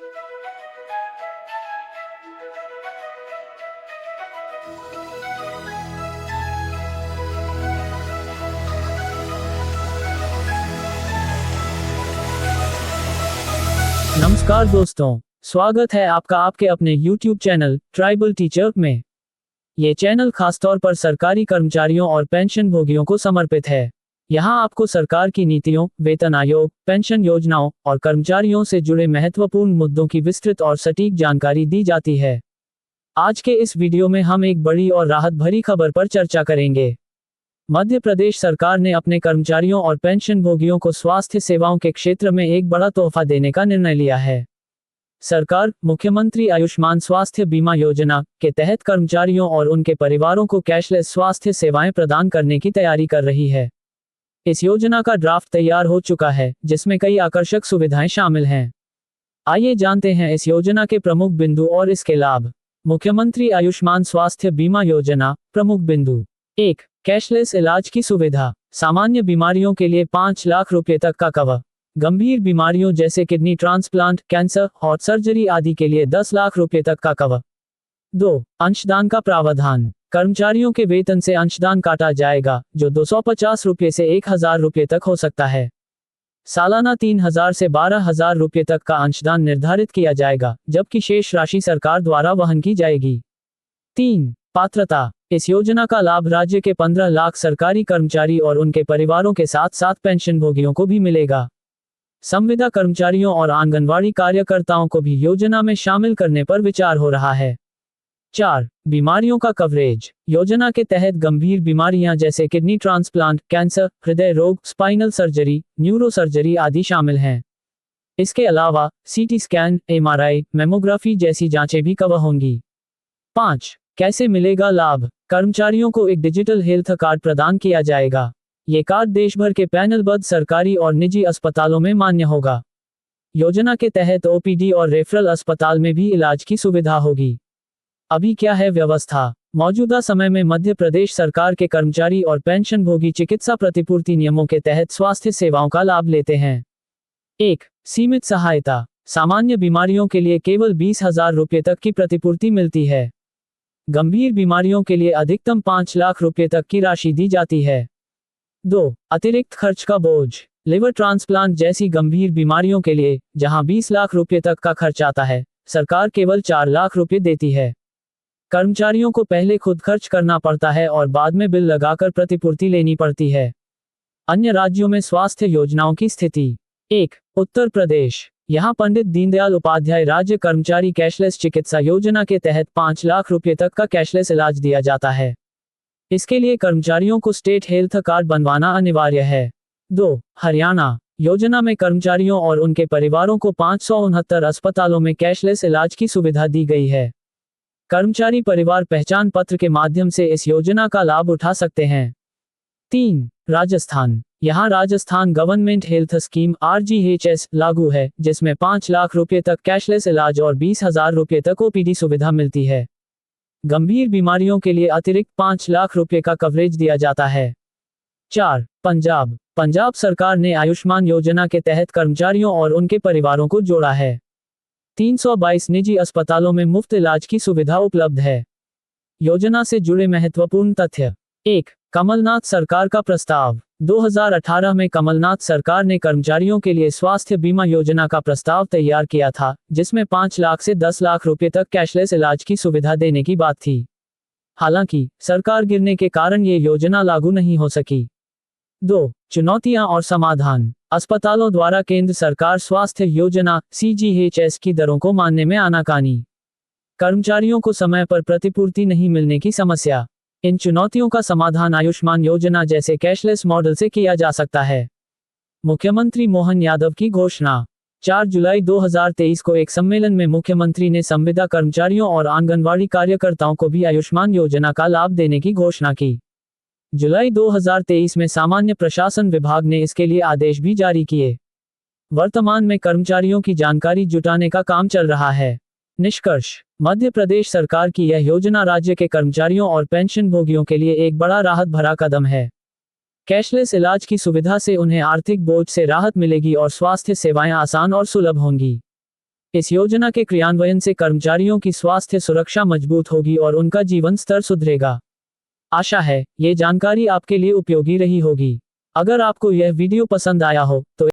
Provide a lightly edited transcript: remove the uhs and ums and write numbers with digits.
नमस्कार दोस्तों, स्वागत है आपका आपके अपने YouTube चैनल ट्राइबल टीचर में। ये चैनल खासतौर पर सरकारी कर्मचारियों और पेंशन भोगियों को समर्पित है। यहाँ आपको सरकार की नीतियों, वेतन आयोग, पेंशन योजनाओं और कर्मचारियों से जुड़े महत्वपूर्ण मुद्दों की विस्तृत और सटीक जानकारी दी जाती है। आज के इस वीडियो में हम एक बड़ी और राहत भरी खबर पर चर्चा करेंगे। मध्य प्रदेश सरकार ने अपने कर्मचारियों और पेंशन भोगियों को स्वास्थ्य सेवाओं के क्षेत्र में एक बड़ा तोहफा देने का निर्णय लिया है। सरकार मुख्यमंत्री आयुष्मान स्वास्थ्य बीमा योजना के तहत कर्मचारियों और उनके परिवारों को कैशलेस स्वास्थ्य सेवाएं प्रदान करने की तैयारी कर रही है। इस योजना का ड्राफ्ट तैयार हो चुका है, जिसमें कई आकर्षक सुविधाएं शामिल हैं। आइए जानते हैं इस योजना के प्रमुख बिंदु और इसके लाभ। मुख्यमंत्री आयुष्मान स्वास्थ्य बीमा योजना। प्रमुख बिंदु। 1. कैशलेस इलाज की सुविधा। सामान्य बीमारियों के लिए 5 लाख रुपए तक का कवर। गंभीर बीमारियों जैसे kidney transplant, cancer, heart surgery आदि के लिए 10 लाख रुपए तक का कवर। 2. अंशदान का प्रावधान। कर्मचारियों के वेतन से अंशदान काटा जाएगा, जो 250 रुपए से 1000 रुपए तक हो सकता है। सालाना 3000 से 12000 रुपए तक का अंशदान निर्धारित किया जाएगा, जबकि शेष राशि सरकार द्वारा वहन की जाएगी। 3. पात्रता। इस योजना का लाभ राज्य के 15 लाख सरकारी कर्मचारी और उनके परिवारों के साथ साथ पेंशन भोगियों को भी मिलेगा। संविदा कर्मचारियों और आंगनवाड़ी कार्यकर्ताओं को भी योजना में शामिल करने पर विचार हो रहा है। 4. बीमारियों का कवरेज। योजना के तहत गंभीर बीमारियां जैसे किडनी ट्रांसप्लांट, कैंसर, हृदय रोग, स्पाइनल सर्जरी, न्यूरो सर्जरी आदि शामिल हैं। इसके अलावा सीटी स्कैन, MRI, मेमोग्राफी जैसी जांचें भी कवर होंगी। 5. कैसे मिलेगा लाभ। कर्मचारियों को एक डिजिटल हेल्थ कार्ड प्रदान किया जाएगा। ये कार्ड देश भर के पैनलबद्ध सरकारी और निजी अस्पतालों में मान्य होगा। योजना के तहत OPD और रेफरल अस्पताल में भी इलाज की सुविधा होगी। अभी क्या है व्यवस्था। मौजूदा समय में मध्य प्रदेश सरकार के कर्मचारी और पेंशन भोगी चिकित्सा प्रतिपूर्ति नियमों के तहत स्वास्थ्य सेवाओं का लाभ लेते हैं। 1. सीमित सहायता। सामान्य बीमारियों के लिए केवल 20,000 रुपए तक की प्रतिपूर्ति मिलती है। गंभीर बीमारियों के लिए अधिकतम 5 लाख रुपए तक की राशि दी जाती है। 2. अतिरिक्त खर्च का बोझ। लिवर ट्रांसप्लांट जैसी गंभीर बीमारियों के लिए, जहां 20 लाख रुपए तक का खर्च आता है, सरकार केवल 4 लाख रुपए देती है। कर्मचारियों को पहले खुद खर्च करना पड़ता है और बाद में बिल लगाकर प्रतिपूर्ति लेनी पड़ती है। अन्य राज्यों में स्वास्थ्य योजनाओं की स्थिति। 1. उत्तर प्रदेश। यहाँ पंडित दीनदयाल उपाध्याय राज्य कर्मचारी कैशलेस चिकित्सा योजना के तहत 5 लाख रुपए तक का कैशलेस इलाज दिया जाता है। इसके लिए कर्मचारियों को स्टेट हेल्थ कार्ड बनवाना अनिवार्य है। 2. हरियाणा। योजना में कर्मचारियों और उनके परिवारों को 569 अस्पतालों में कैशलेस इलाज की सुविधा दी गई है। कर्मचारी परिवार पहचान पत्र के माध्यम से इस योजना का लाभ उठा सकते हैं। 3. राजस्थान। यहाँ Rajasthan government health scheme RGHS लागू है, जिसमें 5 लाख रुपए तक कैशलेस इलाज और 20,000 रुपए तक OPD सुविधा मिलती है। गंभीर बीमारियों के लिए अतिरिक्त 5 लाख रुपए का कवरेज दिया जाता है। 4. पंजाब। पंजाब सरकार ने आयुष्मान योजना के तहत कर्मचारियों और उनके परिवारों को जोड़ा है। 322 निजी अस्पतालों में मुफ्त इलाज की सुविधा उपलब्ध है। योजना से जुड़े महत्वपूर्ण तथ्य। 1. कमलनाथ सरकार का प्रस्ताव। 2018 में कमलनाथ सरकार ने कर्मचारियों के लिए स्वास्थ्य बीमा योजना का प्रस्ताव तैयार किया था, जिसमें 5 लाख से 10 लाख रुपए तक कैशलेस इलाज की सुविधा देने की बात थी। हालांकि सरकार गिरने के कारण ये योजना लागू नहीं हो सकी। 2. चुनौतियां और समाधान। अस्पतालों द्वारा केंद्र सरकार स्वास्थ्य योजना CGHS की दरों को मानने में आनाकानी। कर्मचारियों को समय पर प्रतिपूर्ति नहीं मिलने की समस्या। इन चुनौतियों का समाधान आयुष्मान योजना जैसे कैशलेस मॉडल से किया जा सकता है। मुख्यमंत्री मोहन यादव की घोषणा। 4 जुलाई 2023 को एक सम्मेलन में मुख्यमंत्री ने संविदा कर्मचारियों और आंगनवाड़ी कार्यकर्ताओं को भी आयुष्मान योजना का लाभ देने की घोषणा की। जुलाई 2023 में सामान्य प्रशासन विभाग ने इसके लिए आदेश भी जारी किए। वर्तमान में कर्मचारियों की जानकारी जुटाने का काम चल रहा है। निष्कर्ष। मध्य प्रदेश सरकार की यह योजना राज्य के कर्मचारियों और पेंशन भोगियों के लिए एक बड़ा राहत भरा कदम है। कैशलेस इलाज की सुविधा से उन्हें आर्थिक बोझ से राहत मिलेगी और स्वास्थ्य सेवाएं आसान और सुलभ होंगी। इस योजना के क्रियान्वयन से कर्मचारियों की स्वास्थ्य सुरक्षा मजबूत होगी और उनका जीवन स्तर सुधरेगा। आशा है ये जानकारी आपके लिए उपयोगी रही होगी। अगर आपको यह वीडियो पसंद आया हो तो